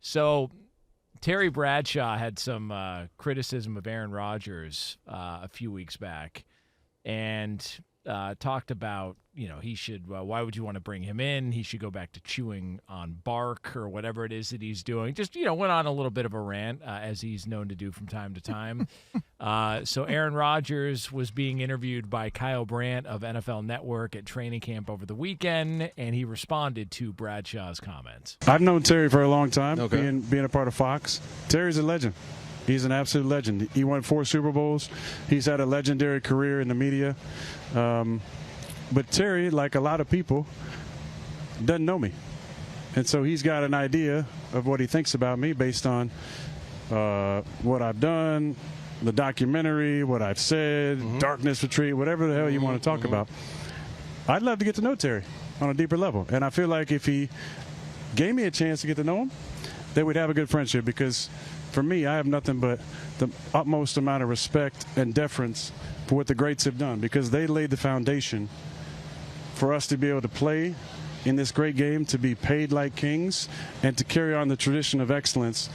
So Terry Bradshaw had some criticism of Aaron Rodgers a few weeks back, and talked about, he should, why would you want to bring him in? He should go back to chewing on bark or whatever it is that he's doing. Just, went on a little bit of a rant, as he's known to do from time to time. So Aaron Rodgers was being interviewed by Kyle Brandt of NFL Network at training camp over the weekend, and he responded to Bradshaw's comments. I've known Terry for a long time, Okay. being a part of Fox. Terry's a legend. He's an absolute legend. He won 4 Super Bowls. He's had a legendary career in the media. But Terry, like a lot of people, doesn't know me. And so he's got an idea of what he thinks about me based on what I've done, the documentary, what I've said, Darkness Retreat, whatever the hell you want to talk about. I'd love to get to know Terry on a deeper level. And I feel like if he gave me a chance to get to know him, then we'd have a good friendship, because for me, I have nothing but the utmost amount of respect and deference for what the greats have done, because they laid the foundation for us to be able to play in this great game, to be paid like kings, and to carry on the tradition of excellence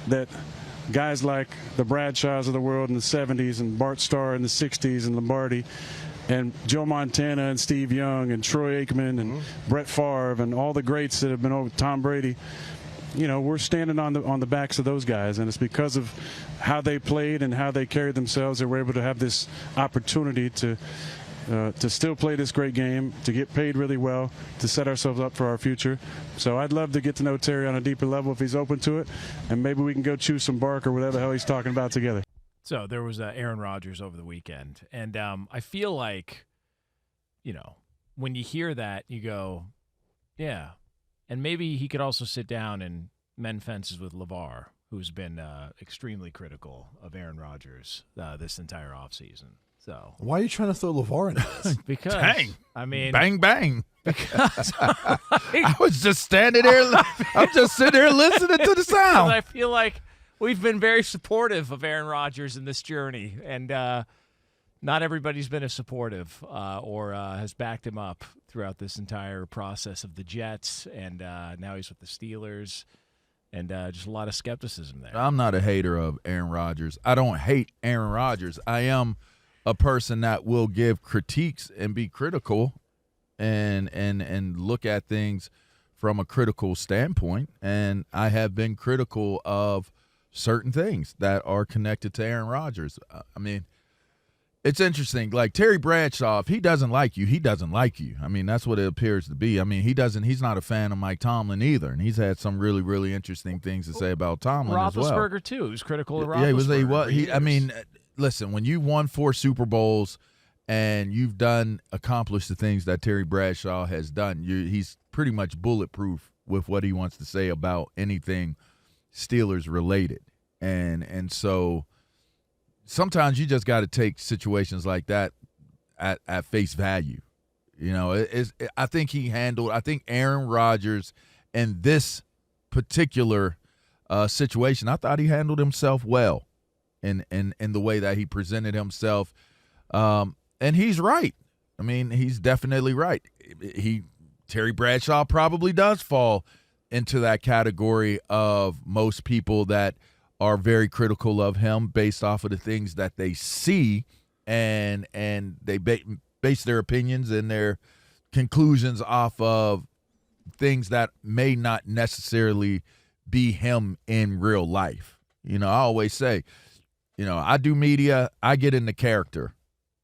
that guys like the Bradshaws of the world in the 70s, and Bart Starr in the 60s, and Lombardi, and Joe Montana, and Steve Young, and Troy Aikman, and Brett Favre, and all the greats that have been over, Tom Brady. We're standing on the backs of those guys, and it's because of how they played and how they carried themselves that we're able to have this opportunity to still play this great game, to get paid really well, to set ourselves up for our future. So I'd love to get to know Terry on a deeper level if he's open to it, and maybe we can go chew some bark or whatever the hell he's talking about together. So there was Aaron Rodgers over the weekend, and I feel like, when you hear that, you go, yeah. And maybe he could also sit down and mend fences with LaVar, who's been extremely critical of Aaron Rodgers this entire offseason. So why are you trying to throw LaVar into this? Because, Dang. I mean, Bang, bang. because I was just standing there. I'm just sitting there listening to the sound. I feel like we've been very supportive of Aaron Rodgers in this journey, and not everybody's been as supportive or has backed him up throughout this entire process of the Jets, and now he's with the Steelers, and just a lot of skepticism there. I'm not a hater of Aaron Rodgers. I don't hate Aaron Rodgers. I am a person that will give critiques and be critical and look at things from a critical standpoint, and I have been critical of certain things that are connected to Aaron Rodgers. I mean, it's interesting. Like Terry Bradshaw, if he doesn't like you, he doesn't like you. I mean, that's what it appears to be. I mean, he's not a fan of Mike Tomlin either, and he's had some really, really interesting things to say about Tomlin as well. Roethlisberger, too. He was critical of Roethlisberger. Yeah, he was. I mean, listen, when you won 4 Super Bowls and you've accomplished the things that Terry Bradshaw has done, he's pretty much bulletproof with what he wants to say about anything Steelers related. And so sometimes you just got to take situations like that at face value. I think Aaron Rodgers in this particular situation, I thought he handled himself well in the way that he presented himself. And he's right. I mean, he's definitely right. Terry Bradshaw probably does fall into that category of most people that are very critical of him based off of the things that they see, and they base their opinions and their conclusions off of things that may not necessarily be him in real life. I always say, I do media, I get into character.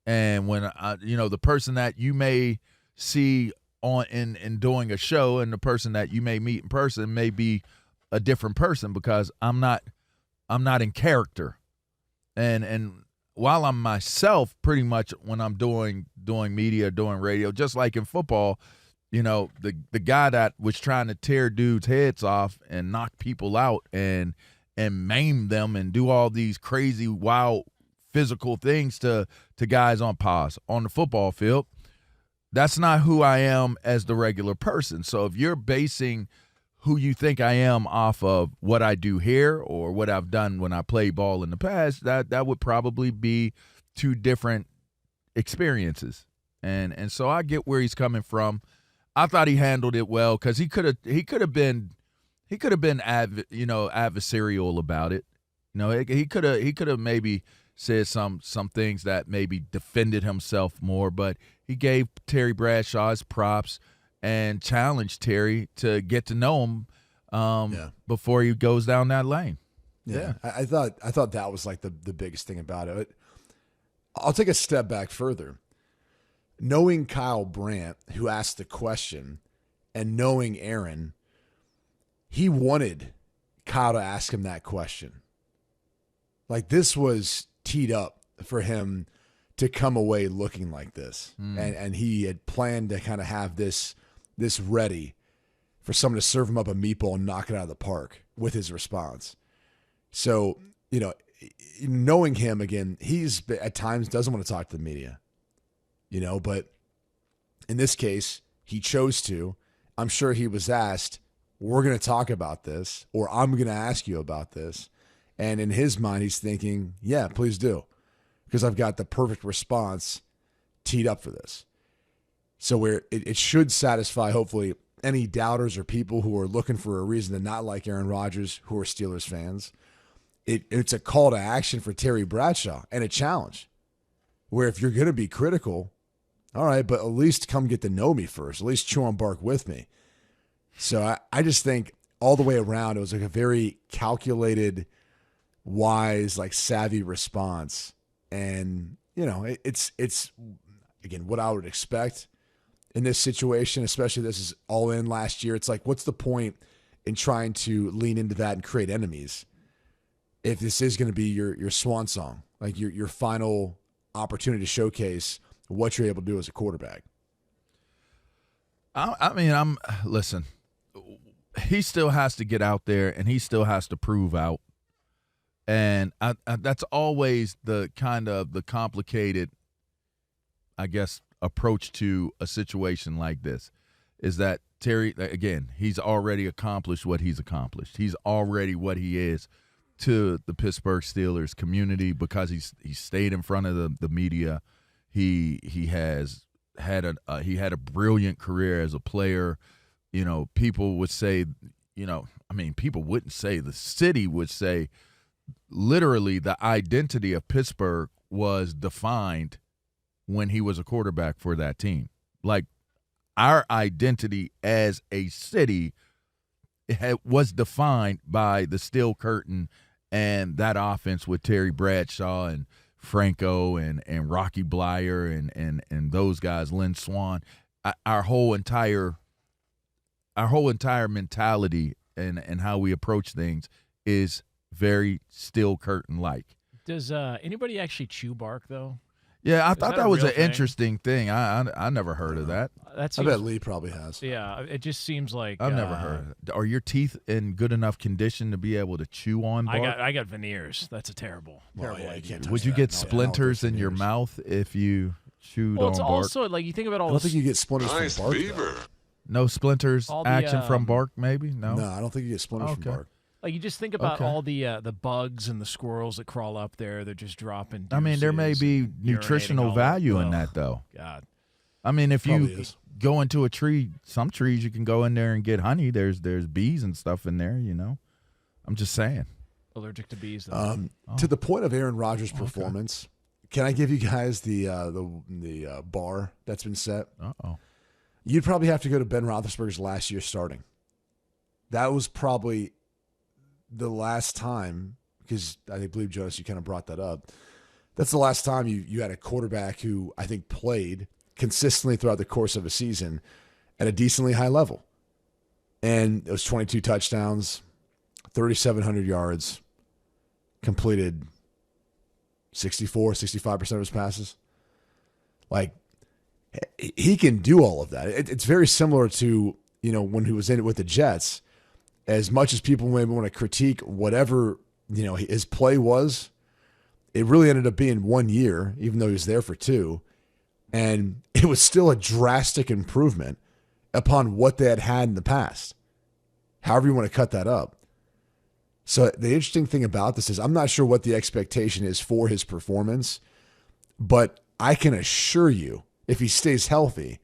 And when the person that you may see in doing a show and the person that you may meet in person may be a different person, because I'm not in character. And while I'm myself pretty much when I'm doing media, doing radio, just like in football, the guy that was trying to tear dudes' heads off and knock people out and maim them and do all these crazy, wild physical things to guys on the football field, that's not who I am as the regular person. So if you're basing who you think I am off of what I do here or what I've done when I play ball in the past, that would probably be 2 different experiences. And so I get where he's coming from. I thought he handled it well, because he could have been he could have been adversarial about it. He could have maybe said some things that maybe defended himself more, but he gave Terry Bradshaw his props and challenged Terry to get to know him before he goes down that lane. Yeah. I thought that was like the biggest thing about it. I'll take a step back further. Knowing Kyle Brandt, who asked the question, and knowing Aaron, he wanted Kyle to ask him that question. Like, this was teed up for him to come away looking like this. And he had planned to kind of have this ready for someone to serve him up a meatball and knock it out of the park with his response. So, knowing him, again, he's at times doesn't want to talk to the media, but in this case, he chose to. I'm sure he was asked, we're going to talk about this, or I'm going to ask you about this. And in his mind, he's thinking, yeah, please do, because I've got the perfect response teed up for this. So where it should satisfy, hopefully, any doubters or people who are looking for a reason to not like Aaron Rodgers, who are Steelers fans. It's a call to action for Terry Bradshaw and a challenge where if you're going to be critical, all right, but at least come get to know me first. At least chew on bark with me. So I just think all the way around, it was like a very calculated, wise, like savvy response. And, it's again, what I would expect in this situation, especially this is all in last year. It's like, what's the point in trying to lean into that and create enemies if this is going to be your swan song, like your final opportunity to showcase what you're able to do as a quarterback? Listen, he still has to get out there and he still has to prove out. And that's always the kind of the complicated, I guess, approach to a situation like this, is that Terry, again, he's already accomplished what he's accomplished. He's already what he is to the Pittsburgh Steelers community because he stayed in front of the media. He has had a brilliant career as a player. People would say, people wouldn't say, the city would say, literally the identity of Pittsburgh was defined when he was a quarterback for that team. Like, our identity as a city was defined by the Steel Curtain and that offense with Terry Bradshaw and Franco and Rocky Blyer and those guys, Lynn Swann. Our whole entire mentality and how we approach things is very Steel Curtain-like. Does anybody actually chew bark, though? Yeah, I thought that was an thing? Interesting thing. I never heard of that. I bet Lee probably has. Yeah, it just seems like I've never heard. Are your teeth in good enough condition to be able to chew on bark? I got veneers. That's a terrible idea. Would you get splinters in your mouth if you chewed on bark? Well, it's also like you think about all. I don't think you get splinters from bark. Though. No splinters action from bark, maybe? No, I don't think you get splinters from bark. Like, you just think about all the bugs and the squirrels that crawl up there. They're just dropping deuces, there may be nutritional value in that, though. God. If you go into a tree, some trees you can go in there and get honey. There's bees and stuff in there, I'm just saying. Allergic to bees, though. To the point of Aaron Rodgers' performance, can I give you guys the bar that's been set? Uh-oh. You'd probably have to go to Ben Roethlisberger's last year starting. That was probably the last time, because I believe, Jonas, you kind of brought that up. That's the last time you had a quarterback who I think played consistently throughout the course of a season at a decently high level. And it was 22 touchdowns, 3,700 yards, completed 65% of his passes. Like, he can do all of that. It's very similar to, when he was in it with the Jets. As much as people maybe want to critique whatever, his play was, it really ended up being 1 year, even though he was there for 2. And it was still a drastic improvement upon what they had in the past. However you want to cut that up. So the interesting thing about this is I'm not sure what the expectation is for his performance, but I can assure you, if he stays healthy,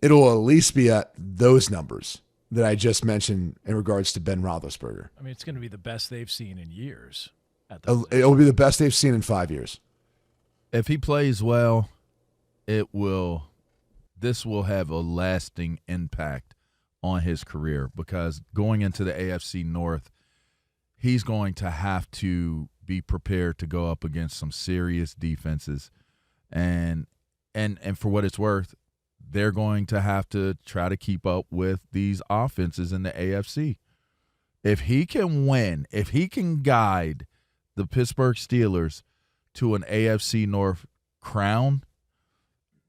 it'll at least be at those numbers, that I just mentioned in regards to Ben Roethlisberger. I mean, it's going to be the best they've seen in years. It will be the best they've seen in 5 years. If he plays well, this will have a lasting impact on his career, because going into the AFC North, he's going to have to be prepared to go up against some serious defenses. And for what it's worth, they're going to have to try to keep up with these offenses in the AFC. If he can win, if he can guide the Pittsburgh Steelers to an AFC North crown,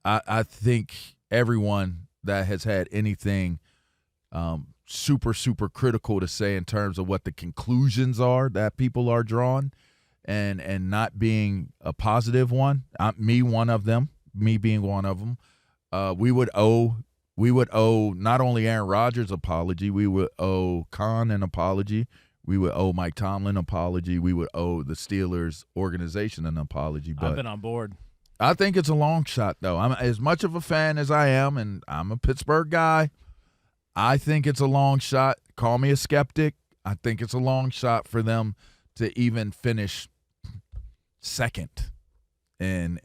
I think everyone that has had anything super, super critical to say in terms of what the conclusions are that people are drawing and not being a positive one, me being one of them, we would owe not only Aaron Rodgers apology, we would owe Khan an apology, we would owe Mike Tomlin an apology, we would owe the Steelers organization an apology. But I've been on board. I think it's a long shot, though. I'm as much of a fan as I am, and I'm a Pittsburgh guy. I think it's a long shot. Call me a skeptic. I think it's a long shot for them to even finish second in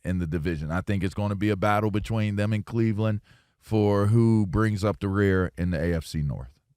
the division. I think it's going to be a battle between them and Cleveland for who brings up the rear in the AFC North.